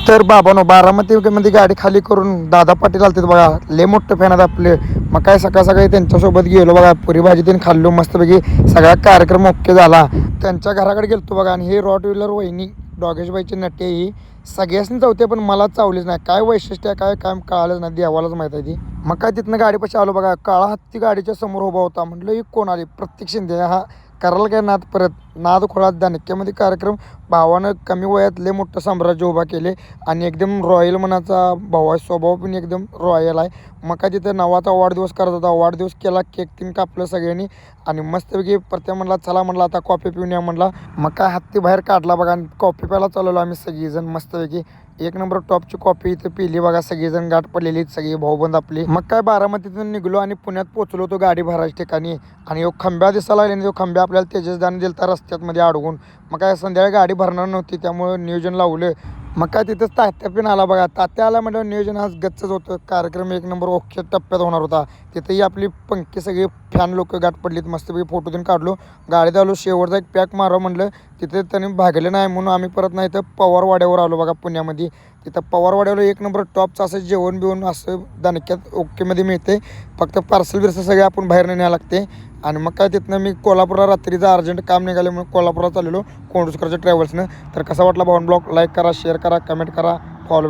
तर बाबांनो बारामतीमध्ये गाडी खाली करून दादा पाटील आलते बघा, लय मोठं फॅन आहेत आपले. मग काय सकाळ सकाळी त्यांच्यासोबत गेलो बघा, पुरी भाजी त्यांनी खाल्लो मस्तपैकी. सगळा कार्यक्रम ओके झाला. त्यांच्या घराकडे गेलतो बघा आणि हे रॉट व्हीलर वहिनी डॉगेशबाईची नटी ही सगळ्यासनी चावते पण मला चावलीच नाही. काय वैशिष्ट्य आहे काय काय कळालंच नाही, देवालाच माहीत आहे ती. मग काय तिथनं गाडीपाशी आलो बघा, काळा हत्ती गाडीच्या समोर उभा होता. म्हटलं ही कोण आली? प्रत्येक शिंदे. हा करायला काय नाद परत नाद खोळात दानक्यामध्ये कार्यक्रम. भावानं कमी वयात लय मोठं साम्राज्य उभा केले आणि एकदम रॉयल मनाचा भाव आहे. स्वभाव पण एकदम रॉयल आहे. मग काय तिथं नवाचा वाढदिवस करत होता, वाढदिवस केला, केक तीन कापलं सगळ्यांनी आणि मस्तपैकी प्रत्येक म्हणला चला म्हणला आता कॉफी पिऊन या म्हणला. मग काय हत्ती बाहेर काढला बघा आणि कॉफी प्यायला चालवलो आम्ही सगळीजण मस्तपैकी. एक नंबर टॉपची कॉफी इथं पिली बघा, सगळीजण गाठ पडलेली सगळी भाऊबंद आपली. मग काय बारामतीतून निघलो आणि पुण्यात पोचलो होतो गाडी भरायच्या ठिकाणी आणि एक खंब्या दिसायला लागले आणि तो खंब्या आपल्याला तेजसदाने दिलता रस्त्यात मध्ये अडवून. मग काय संध्याकाळी गाडी भरणार नव्हती त्यामुळं नियोजन लावलं. मग काय तिथंच तात्या पण आला बघा, तात्या आला म्हटलं नियोजन आज गच्चच होतं. कार्यक्रम एक नंबर ओके टप्प्यात होणार होता. तिथंही आपली पंक्ती सगळी फॅन लोक गाठ पडलीत, मस्तपैकी फोटो देऊन काढलो. गाडीत आलो, शेवटचा एक पॅक मारावं म्हटलं, तिथे त्यांनी भागले नाही म्हणून आम्ही परत नाही तर पवारवाड्यावर आलो बघा पुण्यामध्ये. तिथं पवारवाड्यावर एक नंबर टॉपचं असं जेवण बिवण असं दणक्यात ओकेमध्ये मिळते. फक्त पार्सल बिर्सल सगळे आपण बाहेर न्यायला लागते. आणि मग काय तिथनं मी कोल्हापूरला रात्रीचं अर्जंट काम निघाले म्हणून कोल्हापूरला चाललेलो कोंडूसकरच्या ट्रॅव्हल्सनं. तर कसा वाटला भावन ब्लॉग लाईक करा, शेअर करा, कमेंट करा, फॉलो